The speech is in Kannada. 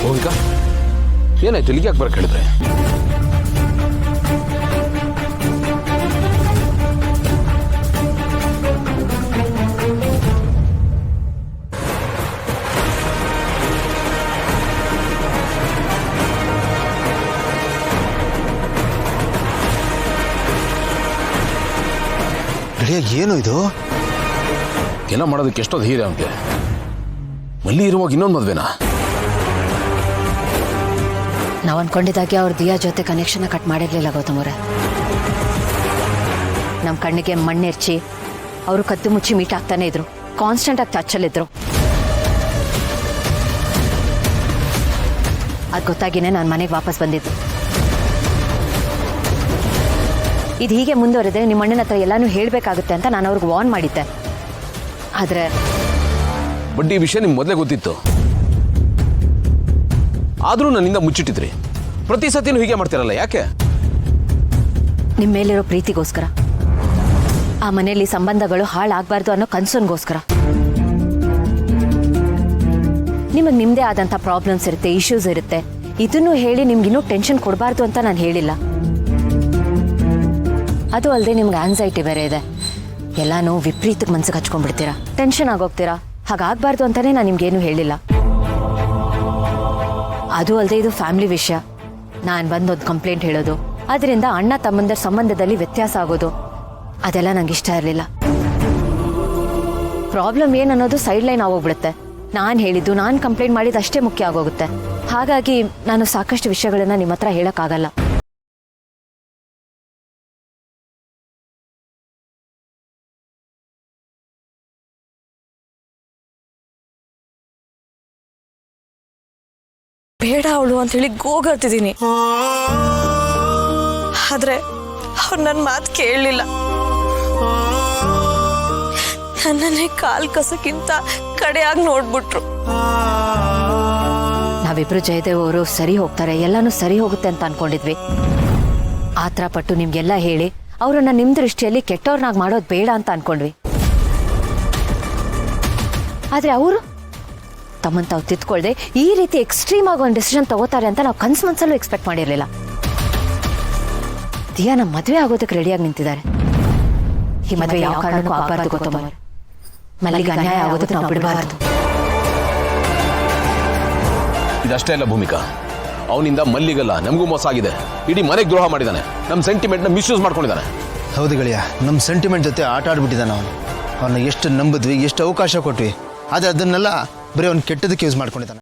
ಭೂಮಿಕಾ ಏನಾಯ್ತು? ಇಲ್ಲಿಗೆ ಯಾಕೆ ಬರಕ್ಕೆ ಹೇಳಿದ್ರೆ? ಏನು ಇದು? ಎಲ್ಲ ಮಾಡೋದಕ್ಕೆ ಎಷ್ಟೊಂದು ಹೀರೆ ಅವನಿಗೆ. ಮಲ್ಲಿ ಇರುವಾಗ ಇನ್ನೊಂದು ಮದ್ವೆನಾ? ನಾವು ಅನ್ಕೊಂಡಿದ್ದಾಗೆ ಅವ್ರ ದಿಯಾ ಜೊತೆ ಕನೆಕ್ಷನ್ ಕಟ್ ಮಾಡಿರ್ಲಿಲ್ಲ ಗೌತಮ್ ಅವರೇ. ನಮ್ಮ ಕಣ್ಣಿಗೆ ಮಣ್ಣೆರ್ಚಿ ಅವರು ಕದ್ದು ಮುಚ್ಚಿ ಮೀಟ್ ಆಗ್ತಾನೆ ಇದ್ರು, ಕಾನ್ಸ್ಟೆಂಟ್ ಆಗಿ ಟಚ್ಚಲ್ಲಿದ್ರು. ಅದು ಗೊತ್ತಾಗಿನೇ ನಾನು ಮನೆಗೆ ವಾಪಸ್ ಬಂದಿದ್ದು. ಇದು ಹೀಗೆ ಮುಂದುವರೆದ್ರೆ ನಿಮ್ಮ ಅಣ್ಣನ ಹತ್ರ ಎಲ್ಲಾನು ಹೇಳಬೇಕಾಗುತ್ತೆ ಅಂತ ನಾನು ಅವ್ರಿಗೆ ವಾರ್ನ್ ಮಾಡಿದ್ದೆ. ಆದರೆ ಬಡ್ಡಿ ವಿಷಯ ನಿಮ್ಗೆ ಮೊದಲೇ ಗೊತ್ತಿತ್ತು, ಆದರೂ ನನ್ನಿಂದ ಮುಚ್ಚಿಟ್ಟಿದ್ರಿ. ಪ್ರತಿ ಸತಿನೂ ಹೀಗೆ ಮಾಡ್ತಿರಲ್ಲ, ಯಾಕೆ? ನಿಮ್ಮ ಮೇಲಿರೋ ಪ್ರೀತಿಗೋಸ್ಕರ, ಆ ಮನೆಯಲ್ಲಿ ಸಂಬಂಧಗಳು ಹಾಳಾಗಬಾರ್ದು ಅನ್ನೋ ಕನ್ಸರ್ನ್ಗೋಸ್ಕರ. ನಿಮಗೆ ನಿಮ್ಮದೇ ಆದಂಥ ಪ್ರಾಬ್ಲಮ್ಸ್ ಇರುತ್ತೆ, ಇಶ್ಯೂಸ್ ಇರುತ್ತೆ. ಇದನ್ನು ಹೇಳಿ ನಿಮ್ಗಿನ್ನೂ ಟೆನ್ಷನ್ ಕೊಡಬಾರ್ದು ಅಂತ ನಾನು ಹೇಳಿಲ್ಲ. ಅದು ಅಲ್ಲದೆ ನಿಮ್ಗೆ ಆನ್ಸೈಟಿ ಬೇರೆ ಇದೆ. ಎಲ್ಲಾನು ವಿಪರೀತಕ್ಕೆ ಮನ್ಸಿಗೆ ಹಚ್ಕೊಂಡ್ಬಿಡ್ತೀರಾ, ಟೆನ್ಷನ್ ಆಗೋಗ್ತೀರಾ. ಹಾಗಾಗಬಾರ್ದು ಅಂತಾನೆ ನಾನು ನಿಮ್ಗೇನು ಹೇಳಿಲ್ಲ. ಅದು ಅಲ್ಲದೆ ಇದು ಫ್ಯಾಮಿಲಿ ವಿಷಯ. ನಾನು ಬಂದೊಂದು ಕಂಪ್ಲೇಂಟ್ ಹೇಳೋದು, ಅದರಿಂದ ಅಣ್ಣ ತಮ್ಮಂದರ ಸಂಬಂಧದಲ್ಲಿ ವ್ಯತ್ಯಾಸ ಆಗೋದು, ಅದೆಲ್ಲ ನಂಗೆ ಇಷ್ಟ ಇರಲಿಲ್ಲ. ಪ್ರಾಬ್ಲಮ್ ಏನನ್ನೋದು ಸೈಡ್ ಲೈನ್ ಆಗೋಗ್ಬಿಡುತ್ತೆ. ನಾನು ಹೇಳಿದ್ದು, ನಾನು ಕಂಪ್ಲೇಂಟ್ ಮಾಡಿದ್ದು ಅಷ್ಟೇ ಮುಖ್ಯ ಆಗೋಗುತ್ತೆ. ಹಾಗಾಗಿ ನಾನು ಸಾಕಷ್ಟು ವಿಷಯಗಳನ್ನ ನಿಮ್ಮ ಹತ್ರ ಹೇಳೋಕ್ಕಾಗಲ್ಲ. ಬೇಡ ಅವಳು ಅಂತ ಹೇಳಿ ಗೋಗರ್ತಿದ್ದೀನಿ. ಆದ್ರೆ ಅವ್ರು ನನ್ನ ಮಾತು ಕೇಳಲಿಲ್ಲ. ನನ್ನನ್ನೇ ಕಾಲ್ ಕಸಕ್ಕಿಂತ ಕಡೆಯಾಗಿ ನೋಡ್ಬಿಟ್ರು. ನಾವಿಬ್ರು ಜಯದೇವ್ ಅವರು ಸರಿ ಹೋಗ್ತಾರೆ, ಎಲ್ಲಾನು ಸರಿ ಹೋಗುತ್ತೆ ಅಂತ ಅನ್ಕೊಂಡಿದ್ವಿ. ಆತರ ಪಟ್ಟು ನಿಮ್ಗೆಲ್ಲ ಹೇಳಿ ಅವ್ರನ್ನ ನಿಮ್ ದೃಷ್ಟಿಯಲ್ಲಿ ಕೆಟ್ಟವ್ರನ್ನಾಗಿ ಮಾಡೋದು ಬೇಡ ಅಂತ ಅನ್ಕೊಂಡ್ವಿ. ಆದ್ರೆ ಅವರು ತಮ್ಮನ್ ತಾವು ತಿದ್ಕೊಳ್ದೆ ಈ ರೀತಿ ಎಕ್ಸ್ಟ್ರೀಮ್ ಆಗಿ ಒಂದು ಡಿಸಿಷನ್ ತಗೋತಾರೆ ಅಂತ ನಾವು ಕನ್ಸು ಮನ್ಸಲ್ಲೂ ಎಕ್ಸ್ಪೆಕ್ಟ್ ಮಾಡಿರ್ಲಿಲ್ಲ. ದಿಯಾ ನಮ್ಮ ಮದುವೆ ಆಗೋದಕ್ಕೆ ರೆಡಿಯಾಗಿ ನಿಂತಿದ್ದಾರೆ. ಈ ಮದುವೆ ಯಾವ ಕಾರಣಕ್ಕೂ ಆಗಬಾರ್ದು ಗೌತಮ್. ಮಲ್ಲಿಗೆ ಅನ್ಯಾಯ ಆಗೋದಕ್ಕೆ ನಾವು ಬಿಡಬಾರ್ದು. ಇದಷ್ಟೇ ಅಲ್ಲ ಭೂಮಿಕಾ, ಅವನಿಂದ ಮಲ್ಲಿಗಲ್ಲ ನಮಗೂ ಮೋಸ ಆಗಿದೆ. ಇಡೀ ಮನೆಗೆ ದ್ರೋಹ ಮಾಡಿದ್ದಾನೆ, ನಮ್ಮ ಸೆಂಟಿಮೆಂಟ್ನ ಮಿಸ್ಯೂಸ್ ಮಾಡ್ಕೊಂಡಿದ್ದಾನೆ. ಹೌದು ಗೆಳೆಯ, ನಮ್ಮ ಸೆಂಟಿಮೆಂಟ್ ಜೊತೆ ಆಟ ಆಡ್ಬಿಟ್ಟಿದ್ದಾನೆ ಅವನು. ಅವನ್ನ ಎಷ್ಟು ನಂಬಿದ್ವಿ, ಎಷ್ಟು ಅವಕಾಶ ಕೊಟ್ವಿ, ಆದರೆ ಅದನ್ನೆಲ್ಲ ಬರೀ ಅವ್ನು ಕೆಟ್ಟದಕ್ಕೆ ಯೂಸ್ ಮಾಡ್ಕೊಂಡಿದ್ದಾನೆ.